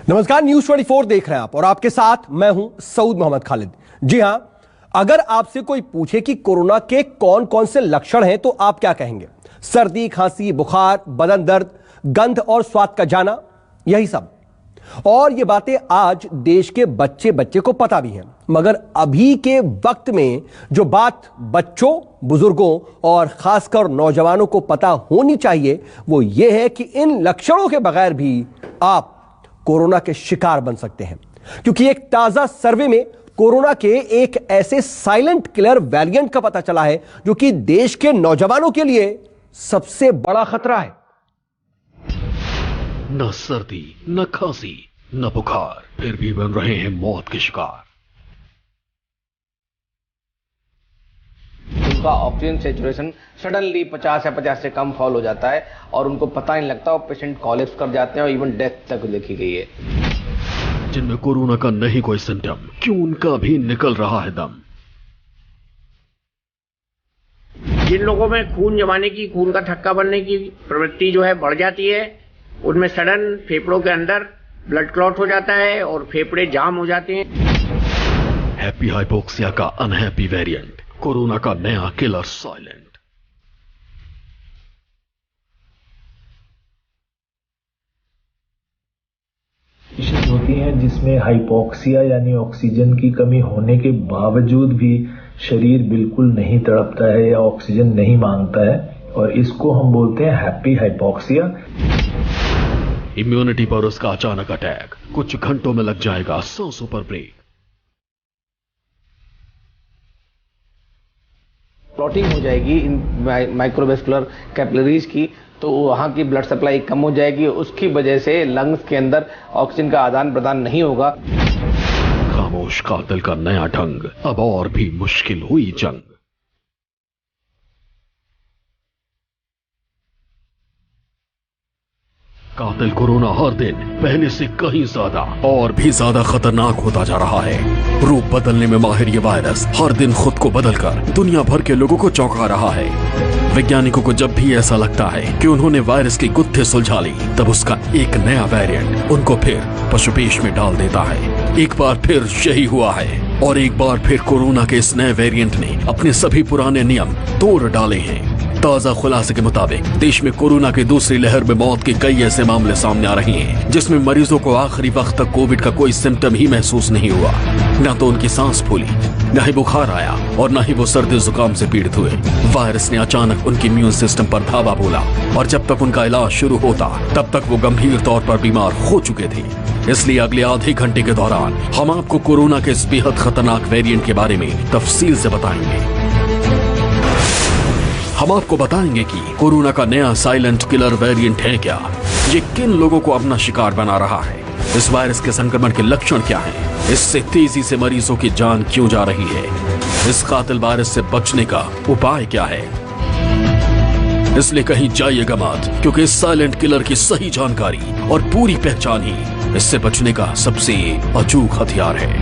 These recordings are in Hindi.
नमस्कार, न्यूज 24 देख रहे हैं आप और आपके साथ मैं हूं सऊद मोहम्मद खालिद। जी हां, अगर आपसे कोई पूछे कि कोरोना के कौन कौन से लक्षण हैं तो आप क्या कहेंगे? सर्दी, खांसी, बुखार, बदन दर्द, गंध और स्वाद का जाना, यही सब। और ये बातें आज देश के बच्चे बच्चे को पता भी हैं, मगर अभी के वक्त में जो बात बच्चों, बुजुर्गों और खासकर नौजवानों को पता होनी चाहिए वो ये है कि इन लक्षणों के बगैर भी आप कोरोना के शिकार बन सकते हैं। क्योंकि एक ताजा सर्वे में कोरोना के एक ऐसे साइलेंट किलर वेरिएंट का पता चला है जो कि देश के नौजवानों के लिए सबसे बड़ा खतरा है। न सर्दी, न खांसी, न बुखार, फिर भी बन रहे हैं मौत के शिकार। उनका ऑक्सीजन सेचुरेशन सडनली 50 या 50 से कम फॉल हो जाता है और उनको पता नहीं लगता और पेशेंट कोलैप्स कर जाते हैं और इवन डेथ तक देखी गई है। जिनमें कोरोना का नहीं कोई सिम्टम, क्यों उनका भी निकल रहा है दम। जिन लोगों में खून जमाने की, खून का थक्का बनने की प्रवृत्ति जो है बढ़ जाती है, उनमें सडन फेफड़ों के अंदर ब्लड क्लॉट हो जाता है और फेफड़े जाम हो जाते हैं। हैप्पी हाइपोक्सिया का अनहैप्पी वेरिएंट, कोरोना का नया किलर साइलेंट। कंडीशन होती हैं जिसमें हाइपोक्सिया यानी ऑक्सीजन की कमी होने के बावजूद भी शरीर बिल्कुल नहीं तड़पता है या ऑक्सीजन नहीं मांगता है, और इसको हम बोलते हैं हैप्पी हाइपोक्सिया। इम्यूनिटी पर उसका अचानक अटैक, कुछ घंटों में लग जाएगा सांसों पर ब्रेक। क्लॉटिंग हो जाएगी इन माइक्रोवेस्कुलर कैपिलरीज की, तो वहां की ब्लड सप्लाई कम हो जाएगी। उसकी वजह से लंग्स के अंदर ऑक्सीजन का आदान प्रदान नहीं होगा। खामोश कातिल का नया ढंग, अब और भी मुश्किल हुई जंग। कातिल कोरोना हर दिन पहले से कहीं ज्यादा और भी ज्यादा खतरनाक होता जा रहा है। रूप बदलने में माहिर ये वायरस हर दिन खुद को बदलकर दुनिया भर के लोगों को चौंका रहा है। वैज्ञानिकों को जब भी ऐसा लगता है कि उन्होंने वायरस की गुत्थी सुलझा ली, तब उसका एक नया वेरिएंट उनको फिर पशुपेश में डाल देता है। एक बार फिर यही हुआ है और एक बार फिर कोरोना के इस नए वेरिएंट ने अपने सभी पुराने नियम तोड़ डाले हैं। ताजा खुलासे के मुताबिक देश में कोरोना की दूसरी लहर में मौत के कई ऐसे मामले सामने आ रहे हैं जिसमें मरीजों को आखिरी वक्त तक कोविड का कोई सिम्टम ही महसूस नहीं हुआ। न तो उनकी सांस फूली, न ही बुखार आया और न ही वो सर्दी जुकाम से पीड़ित हुए। वायरस ने अचानक उनके इम्यून सिस्टम पर धावा बोला और जब तक उनका इलाज शुरू होता तब तक वो गंभीर तौर पर बीमार हो चुके थे। इसलिए अगले आधे घंटे के दौरान हम आपको कोरोना के इस बेहद खतरनाक वेरिएंट के बारे में तफसील से बताएंगे। हम आपको बताएंगे कि कोरोना का नया साइलेंट किलर वेरिएंट है क्या, ये किन लोगों को अपना शिकार बना रहा है, इस वायरस के संक्रमण के लक्षण क्या हैं, इससे तेजी से मरीजों की जान क्यों जा रही है, इस कातिल वायरस से बचने का उपाय क्या है। इसलिए कहीं जाइएगा मत, क्योंकि इस साइलेंट किलर की सही जानकारी और पूरी पहचान ही इससे बचने का सबसे अचूक हथियार है।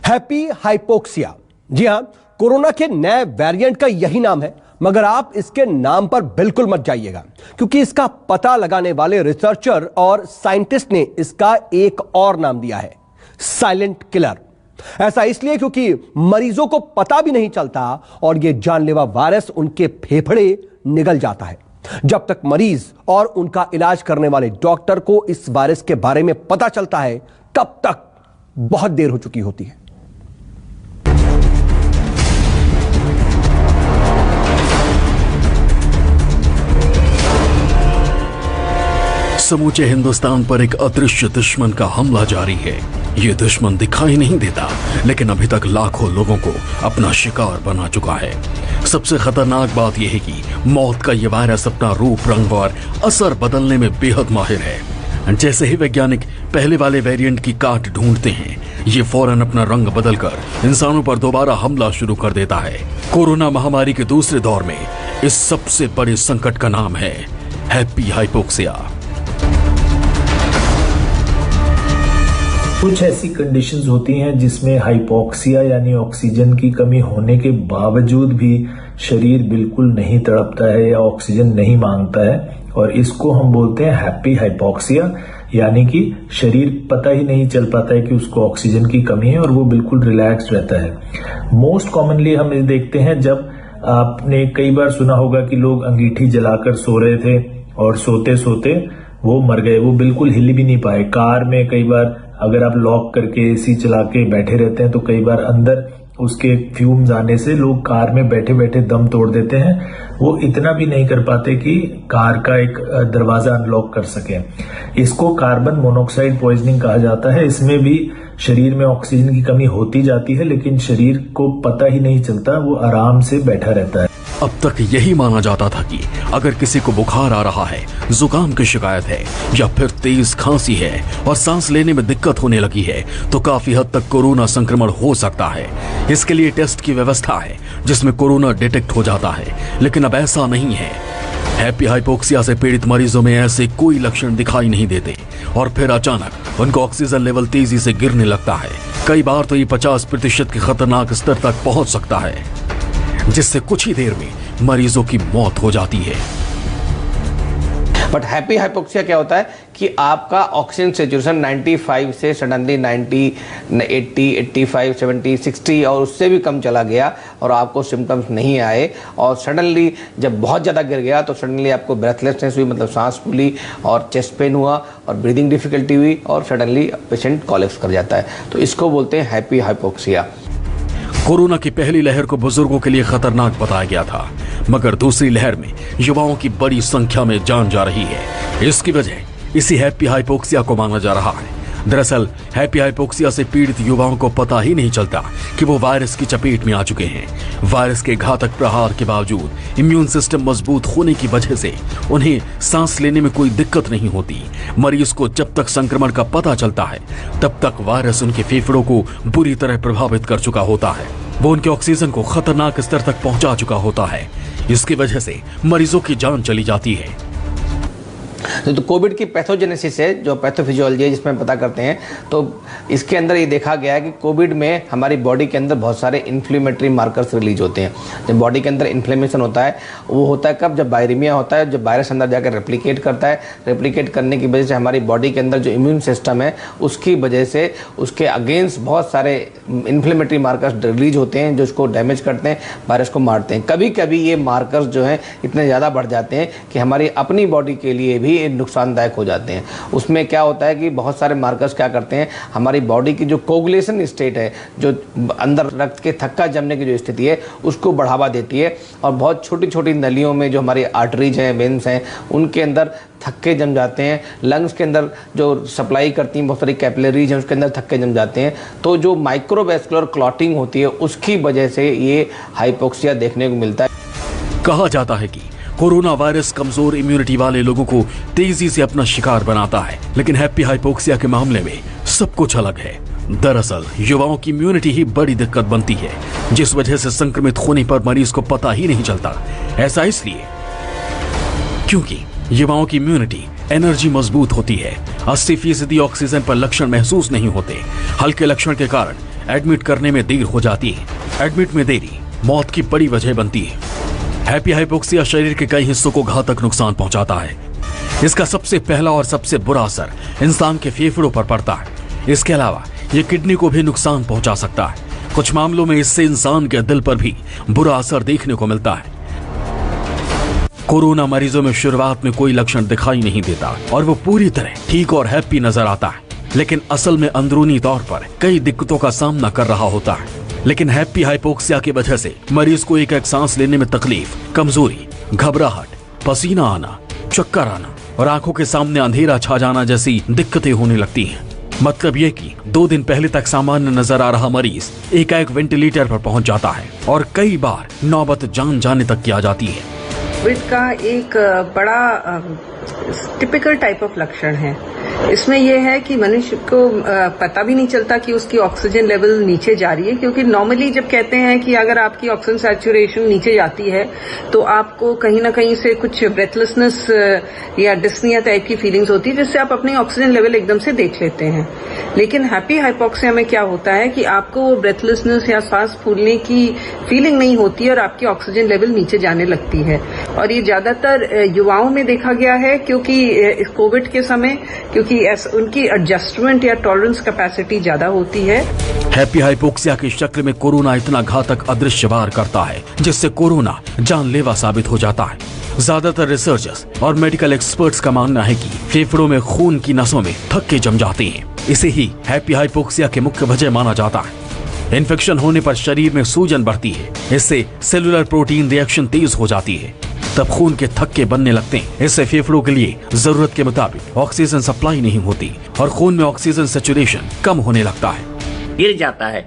हैप्पी हाइपोक्सिया, जी हां, कोरोना के नए वेरिएंट का यही नाम है, मगर आप इसके नाम पर बिल्कुल मत जाइएगा, क्योंकि इसका पता लगाने वाले रिसर्चर और साइंटिस्ट ने इसका एक और नाम दिया है, साइलेंट किलर। ऐसा इसलिए क्योंकि मरीजों को पता भी नहीं चलता और यह जानलेवा वायरस उनके फेफड़े निगल जाता है। जब तक मरीज और उनका इलाज करने वाले डॉक्टर को इस वायरस के बारे में पता चलता है, तब तक बहुत देर हो चुकी होती है। समूचे हिंदुस्तान पर एक अदृश्य दुश्मन का हमला जारी है। ये दुश्मन दिखाई नहीं देता, लेकिन अभी तक लाखों लोगों को अपना शिकार बना चुका है। सबसे खतरनाक बात यह है कि मौत का ये वायरस अपना रूप, रंग और असर बदलने में बेहद माहिर है। जैसे ही वैज्ञानिक पहले वाले वेरिएंट की काट ढूंढते हैं, ये फौरन अपना रंग बदलकर इंसानों पर दोबारा हमला शुरू कर देता है। कोरोना महामारी के दूसरे दौर में इस सबसे बड़े संकट का नाम है हैप्पी हाइपोक्सिया। कुछ ऐसी कंडीशंस होती हैं जिसमें हाइपोक्सिया यानी ऑक्सीजन की कमी होने के बावजूद भी शरीर बिल्कुल नहीं तड़पता है या ऑक्सीजन नहीं मांगता है, और इसको हम बोलते हैं हैप्पी हाइपोक्सिया, यानी कि शरीर पता ही नहीं चल पाता है कि उसको ऑक्सीजन की कमी है और वो बिल्कुल रिलैक्स्ड रहता है। मोस्ट कॉमनली हम ये देखते हैं, जब आपने कई बार सुना होगा कि लोग अंगीठी जलाकर सो रहे थे और सोते सोते वो मर गए, वो बिल्कुल हिल भी नहीं पाए। कार में कई बार अगर आप लॉक करके एसी चला के बैठे रहते हैं तो कई बार अंदर उसके फ्यूम्स आने से लोग कार में बैठे बैठे दम तोड़ देते हैं। वो इतना भी नहीं कर पाते कि कार का एक दरवाजा अनलॉक कर सके। इसको कार्बन मोनोऑक्साइड पॉइजनिंग कहा जाता है। इसमें भी शरीर में ऑक्सीजन की कमी होती जाती है, लेकिन शरीर को पता ही नहीं चलता, वो आराम से बैठा रहता है। अब तक यही माना जाता था कि अगर किसी को बुखार आ रहा है, जुकाम की शिकायत है या फिर तेज खांसी है और सांस लेने में दिक्कत होने लगी है तो काफी हद तक कोरोना संक्रमण हो सकता है। इसके लिए टेस्ट की व्यवस्था है जिसमें कोरोना डिटेक्ट हो जाता है, लेकिन अब ऐसा नहीं है। हैप्पी हाइपोक्सिया से पीड़ित मरीजों में ऐसे कोई लक्षण दिखाई नहीं देते और फिर अचानक उनका ऑक्सीजन लेवल तेजी से गिरने लगता है। कई बार तो ये 50% के खतरनाक स्तर तक पहुंच सकता है, जिससे कुछ ही देर में मरीजों की मौत हो जाती है। बट हैप्पी हाइपोक्सिया क्या होता है कि आपका ऑक्सीजन सैचुरेशन 95 से सडनली 90, 80, 85, 70, 60 और उससे भी कम चला गया और आपको सिम्टम्स नहीं आए, और सडनली जब बहुत ज़्यादा गिर गया तो सडनली आपको ब्रेथलेसनेस हुई, मतलब सांस फूली और चेस्ट पेन हुआ और ब्रीदिंग डिफिकल्टी हुई और सडनली पेशेंट कोलैप्स कर जाता है। तो इसको बोलते हैं हैप्पी हाइपोक्सिया। कोरोना की पहली लहर को बुजुर्गों के लिए खतरनाक बताया गया था, मगर दूसरी लहर में युवाओं की बड़ी संख्या में जान जा रही है। इसकी वजह इसी हैप्पी हाइपोक्सिया को माना जा रहा है। दरअसल हैप्पी हाइपोक्सिया से पीड़ित युवाओं को पता ही नहीं चलता कि वो वायरस की चपेट में आ चुके हैं। वायरस के घातक प्रहार के बावजूद इम्यून सिस्टम मजबूत होने की वजह से उन्हें सांस लेने में कोई दिक्कत नहीं होती। मरीज को जब तक संक्रमण का पता चलता है तब तक वायरस उनके फेफड़ों को बुरी तरह प्रभावित कर चुका होता है। वो उनके ऑक्सीजन को खतरनाक स्तर तक पहुंचा चुका होता है। इसकी वजह से मरीजों की जान चली जाती है। तो कोविड की पैथोजेनेसिस है, जो पैथोफिजियोलॉजी है जिसमें पता करते हैं, तो इसके अंदर ये देखा गया है कि कोविड में हमारी बॉडी के अंदर बहुत सारे इन्फ्लेमेटरी मार्कर्स रिलीज होते हैं। जब बॉडी के अंदर इन्फ्लेमेशन होता है, वो होता है कब? जब वायरिमिया होता है, जब वायरस अंदर जाकर रेप्लिकेट करता है। रेप्लिकेट करने की वजह से हमारी बॉडी के अंदर जो इम्यून सिस्टम है उसकी वजह से उसके अगेंस्ट बहुत सारे इन्फ्लेमेटरी मार्कर्स रिलीज होते हैं जो उसको डैमेज करते हैं, वायरस को मारते हैं। कभी कभी ये मार्कर्स जो हैं इतने ज़्यादा बढ़ जाते हैं कि हमारी अपनी बॉडी के लिए भी नुकसानदायक हो जाते हैं। उसमें क्या होता है कि बहुत सारे मार्कर्स क्या करते हैं, हमारी बॉडी की जो कोगुलेशन स्टेट है, जो अंदर रक्त के थक्का जमने की जो स्थिति है, उसको बढ़ावा देती है। और बहुत छोटी छोटी नलियों में जो हमारी आर्टरीज हैं, वेन्स हैं, उनके अंदर थक्के जम जाते हैं। लंग्स के अंदर जो सप्लाई करती हैं बहुत सारी कैपिलरीज हैं, उसके अंदर थक्के जम जाते हैं। तो जो माइक्रोवेस्कुलर क्लॉटिंग होती है उसकी वजह से ये हाइपोक्सिया देखने को मिलता है। कहा जाता है कि कोरोना वायरस कमजोर इम्यूनिटी वाले लोगों को तेजी से अपना शिकार बनाता है, लेकिन हैप्पी हाइपोक्सिया के मामले में सब कुछ अलग है। दरअसल युवाओं की इम्यूनिटी ही बड़ी दिक्कत बनती है, जिस वजह से संक्रमित होने पर मरीज को पता ही नहीं चलता। ऐसा इसलिए क्योंकि युवाओं की इम्यूनिटी एनर्जी मजबूत होती है। 80% ऑक्सीजन पर लक्षण महसूस नहीं होते। हल्के लक्षण के कारण एडमिट करने में देर हो जाती है। एडमिट में देरी मौत की बड़ी वजह बनती है। हैप्पी हाइपोक्सिया शरीर के कई हिस्सों को घातक नुकसान पहुंचाता है। इसका सबसे पहला और सबसे बुरा असर इंसान के फेफड़ों पर पड़ता है। इसके अलावा ये किडनी को भी नुकसान पहुंचा सकता है। कुछ मामलों में इससे इंसान के दिल पर भी बुरा असर देखने को मिलता है। कोरोना मरीजों में शुरुआत में कोई लक्षण दिखाई नहीं देता और वो पूरी तरह ठीक और हैप्पी नजर आता है, लेकिन असल में अंदरूनी तौर पर कई दिक्कतों का सामना कर रहा होता है। लेकिन हैप्पी हाइपोक्सिया की वजह से मरीज को एक सांस लेने में तकलीफ, कमजोरी, घबराहट, पसीना आना, चक्कर आना और आंखों के सामने अंधेरा छा जाना जैसी दिक्कतें होने लगती हैं। मतलब ये कि 2 दिन पहले तक सामान्य नजर आ रहा मरीज एकाएक वेंटिलेटर पर पहुंच जाता है और कई बार नौबत जान जाने तक की आ जाती है। कोविड का एक बड़ा टिपिकल टाइप ऑफ लक्षण है। इसमें यह है कि मनुष्य को पता भी नहीं चलता कि उसकी ऑक्सीजन लेवल नीचे जा रही है, क्योंकि नॉर्मली जब कहते हैं कि अगर आपकी ऑक्सीजन सैचुरेशन नीचे जाती है तो आपको कहीं ना कहीं से कुछ ब्रेथलेसनेस या डिस्निया टाइप की फीलिंग्स होती है, जिससे आप अपनी ऑक्सीजन लेवल एकदम से देख लेते हैं। लेकिन हैप्पी हाइपोक्सिया में क्या होता है कि आपको वो ब्रेथलेसनेस या सांस फूलने की फीलिंग नहीं होती और आपकी ऑक्सीजन लेवल नीचे जाने लगती है। और ये ज्यादातर युवाओं में देखा गया है, क्योंकि कोविड के समय क्योंकि उनकी एडजस्टमेंट या टॉलरेंस कैपेसिटी ज्यादा होती है। हैप्पी हाइपोक्सिया की शक्ल में कोरोना इतना घातक अदृश्य वार करता है जिससे कोरोना जानलेवा साबित हो जाता है। ज्यादातर रिसर्चर्स और मेडिकल एक्सपर्ट्स का मानना है कि फेफड़ों में खून की नसों में थक्के जम जाते हैं। इसे ही हैप्पी हाइपोक्सिया की मुख्य वजह माना जाता है। इन्फेक्शन होने पर शरीर में सूजन बढ़ती है, इससे सेलुलर प्रोटीन रिएक्शन तेज हो जाती है, तब खून के थक्के बनने लगते हैं। इससे फेफड़ों के लिए जरूरत के मुताबिक ऑक्सीजन सप्लाई नहीं होती और खून में ऑक्सीजन सैचुरेशन कम होने लगता है, गिर जाता है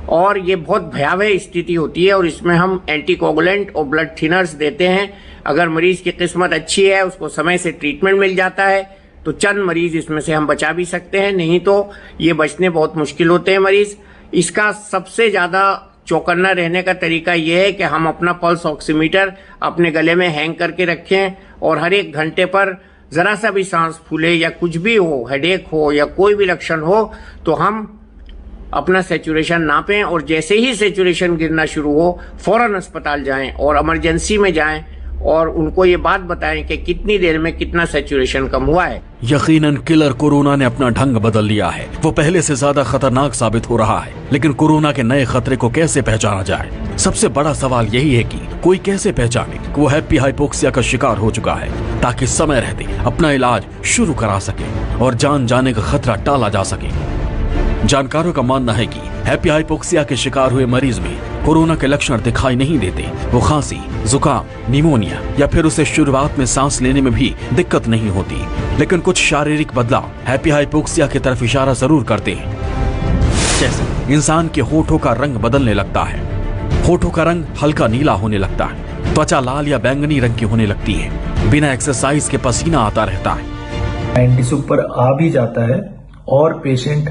और ये बहुत भयावह स्थिति होती है। और इसमें हम एंटीकोगुलेंट और ब्लड थिनर्स देते हैं। अगर मरीज की किस्मत अच्छी है, उसको समय से ट्रीटमेंट मिल जाता है, तो चंद मरीज इसमें से हम बचा भी सकते हैं, नहीं तो ये बचने बहुत मुश्किल होते हैं मरीज। इसका सबसे ज्यादा चौकन्ना रहने का तरीका यह है कि हम अपना पल्स ऑक्सीमीटर अपने गले में हैंग करके रखें और हर एक घंटे पर जरा सा भी सांस फूले या कुछ भी हो, हेडेक हो या कोई भी लक्षण हो, तो हम अपना सैचुरेशन नापें और जैसे ही सैचुरेशन गिरना शुरू हो फौरन अस्पताल जाएं और इमरजेंसी में जाएं और उनको ये बात बताएं कि कितनी देर में कितना सैचुरेशन कम हुआ है। यकीनन किलर कोरोना ने अपना ढंग बदल लिया है। वो पहले से ज्यादा खतरनाक साबित हो रहा है। लेकिन कोरोना के नए खतरे को कैसे पहचाना जाए? सबसे बड़ा सवाल यही है कि कोई कैसे पहचाने कि वो हैप्पी हाइपोक्सिया का शिकार हो चुका है, ताकि समय रहते अपना इलाज शुरू करा सके और जान जाने का खतरा टाला जा सके। जानकारों का मानना है कि हैप्पी हाइपोक्सिया के शिकार हुए मरीज में कोरोना के लक्षण दिखाई नहीं देते। वो खांसी, जुकाम, निमोनिया या फिर उसे शुरुआत में सांस लेने में भी दिक्कत नहीं होती। लेकिन कुछ शारीरिक बदलाव हैप्पी हाइपोक्सिया की तरफ इशारा जरूर करते हैं। जैसे इंसान के होठों का रंग बदलने लगता है, होठों का रंग हल्का नीला होने लगता है, त्वचा लाल या बैंगनी रंग की होने लगती है, बिना एक्सरसाइज के पसीना आता रहता है। 90 से ऊपर आ भी जाता है और पेशेंट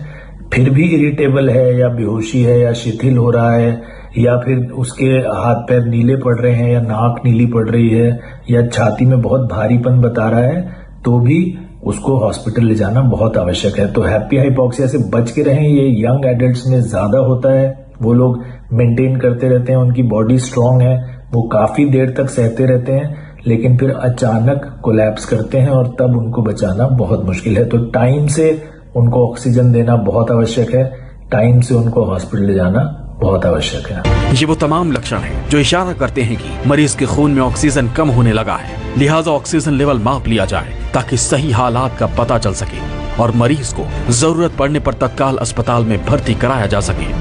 फिर भी इरिटेबल है या बेहोशी है या शिथिल हो रहा है या फिर उसके हाथ पैर नीले पड़ रहे हैं या नाक नीली पड़ रही है या छाती में बहुत भारीपन बता रहा है, तो भी उसको हॉस्पिटल ले जाना बहुत आवश्यक है। तो हैप्पी हाइपोक्सिया से बच के रहें। ये यंग एडल्ट्स में ज्यादा होता है। वो लोग मेंटेन करते रहते हैं, उनकी बॉडी स्ट्रांग है, वो काफी देर तक सहते रहते हैं, लेकिन फिर अचानक कोलैप्स करते हैं और तब उनको बचाना बहुत मुश्किल है। तो टाइम से उनको ऑक्सीजन देना बहुत आवश्यक है, टाइम से उनको हॉस्पिटल ले जाना बहुत आवश्यक है। ये वो तमाम लक्षण हैं जो इशारा करते हैं कि मरीज के खून में ऑक्सीजन कम होने लगा है। लिहाजा ऑक्सीजन लेवल माप लिया जाए ताकि सही हालात का पता चल सके और मरीज को जरूरत पड़ने पर तत्काल अस्पताल में भर्ती कराया जा सके।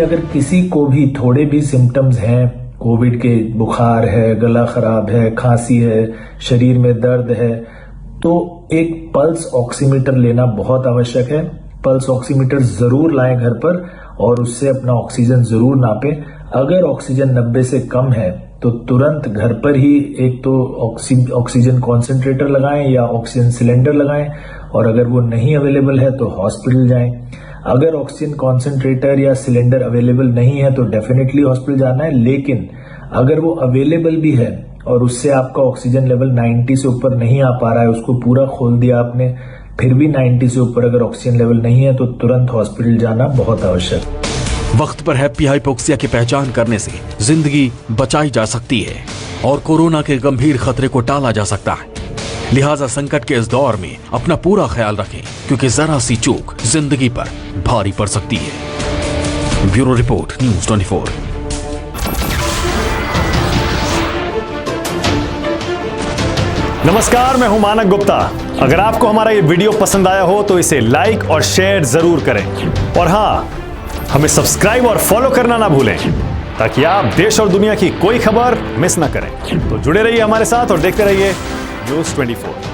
अगर किसी को भी थोड़े भी सिम्टम्स हैं, कोविड के, बुखार है, गला खराब है, खांसी है, शरीर में दर्द है, तो एक पल्स ऑक्सीमीटर लेना बहुत आवश्यक है। पल्स ऑक्सीमीटर जरूर लाएं घर पर और उससे अपना ऑक्सीजन जरूर नापें। अगर ऑक्सीजन 90 से कम है तो तुरंत घर पर ही एक तो ऑक्सीजन कॉन्सेंट्रेटर लगाएं या ऑक्सीजन सिलेंडर लगाएं, और अगर वो नहीं अवेलेबल है तो हॉस्पिटल जाएं। अगर ऑक्सीजन कॉन्सेंट्रेटर या सिलेंडर अवेलेबल नहीं है तो डेफिनेटली हॉस्पिटल जाना है। लेकिन अगर वो अवेलेबल भी है और उससे आपका ऑक्सीजन लेवल 90 से ऊपर नहीं आ पा रहा है, उसको पूरा खोल दिया आपने, फिर भी 90 से ऊपर अगर ऑक्सीजन लेवल नहीं है तो तुरंत हॉस्पिटल जाना बहुत आवश्यक है। वक्त पर हैप्पी हाइपोक्सिया की पहचान करने से जिंदगी बचाई जा सकती है और कोरोना के गंभीर खतरे को टाला जा सकता है। लिहाजा संकट के इस दौर में अपना पूरा ख्याल रखें, क्योंकि जरा सी चूक जिंदगी पर भारी पड़ सकती है। Bureau report, news 24। नमस्कार, मैं हूं मानक गुप्ता। अगर आपको हमारा ये वीडियो पसंद आया हो तो इसे लाइक और शेयर जरूर करें, और हां, हमें सब्सक्राइब और फॉलो करना ना भूलें ताकि आप देश और दुनिया की कोई खबर मिस ना करें। तो जुड़े रहिए हमारे साथ और देखते रहिए न्यूज़ 24।